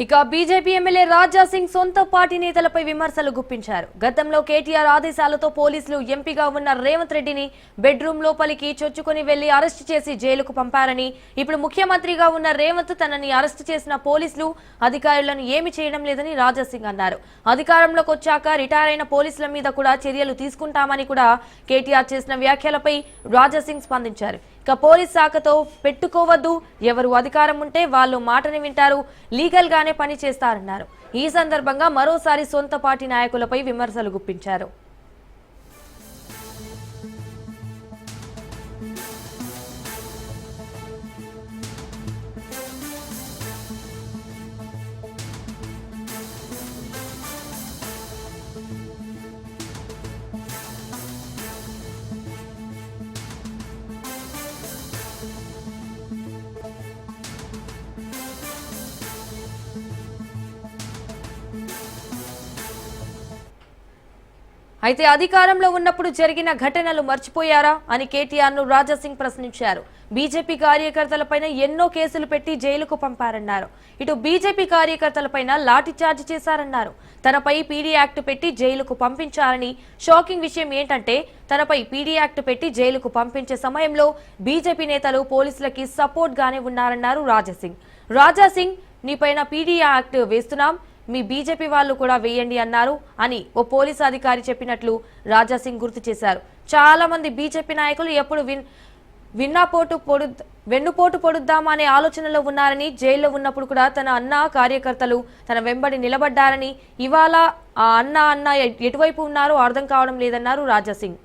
ఇక BJP MLA Raja Singh సొంత party నేతలపై విమర్శలు గుప్పించారు. గతంలో కేటీఆర్ ఆదేశాలతో పోలీసులు ఎంపీగా ఉన్న రేవంత్ రెడ్డిని బెడ్రూమ్ లోపలికి చొచ్చుకొని వెళ్లి అరెస్టు చేసి జైలుకు పంపారని, ఇప్పుడు ముఖ్యమంత్రిగా ఉన్న రేవంత్ తనని అరెస్టు చేసిన పోలీసులు అధికారులను ఏమీ చేయడం లేదని రాజా సింగ్ అన్నారు. అధికారంలోకి వచ్చాక రిటైర్ అయిన పోలీసుల మీద కూడా చర్యలు తీసుకుంటామని కూడా కేటీఆర్ చేసిన వ్యాఖ్యలపై రాజా సింగ్ స్పందించారు. ఇక పోలీస్ శాఖతో పెట్టుకోవద్దు, ఎవరు అధికారం ఉంటే వాళ్ళు మాటని వింటారు, లీగల్ గానే పని చేస్తారన్నారు. ఈ సందర్భంగా మరోసారి సొంత పార్టీ నాయకులపై విమర్శలు గుప్పించారు. అయితే అధికారంలో ఉన్నప్పుడు జరిగిన ఘటనలు మర్చిపోయారా అని కేటీఆర్ ను రాజా సింగ్ ప్రశ్నించారు. బీజేపీ కార్యకర్తలపైన ఎన్నో కేసులు పెట్టి జైలుకు పంపారన్నారు. ఇటు బీజేపీ కార్యకర్తలపైన లాఠీ చార్జ్ చేశారన్నారు. తనపై పీడీ యాక్ట్ పెట్టి జైలుకు పంపించారని. షాకింగ్ విషయం ఏంటంటే తనపై పీడీ యాక్ట్ పెట్టి జైలుకు పంపించే సమయంలో బీజేపీ నేతలు పోలీసులకి సపోర్ట్ గానే ఉన్నారన్నారు రాజా సింగ్. రాజా సింగ్, నీపైన పీడీ యాక్ట్ వేస్తున్నాం, మీ బీజేపీ వాళ్ళు కూడా వేయండి అన్నారు అని ఓ పోలీసు అధికారి చెప్పినట్లు రాజా సింగ్ గుర్తు చేశారు. చాలా మంది బీజేపీ నాయకులు ఎప్పుడు వెన్నుపోటు పొడుద్దామా అనే ఆలోచనలో ఉన్నారని, జైల్లో ఉన్నప్పుడు కూడా తన అన్న కార్యకర్తలు తన వెంబడి నిలబడ్డారని, ఇవాళ ఆ అన్న ఎటువైపు ఉన్నారో అర్థం కావడం లేదన్నారు రాజా సింగ్.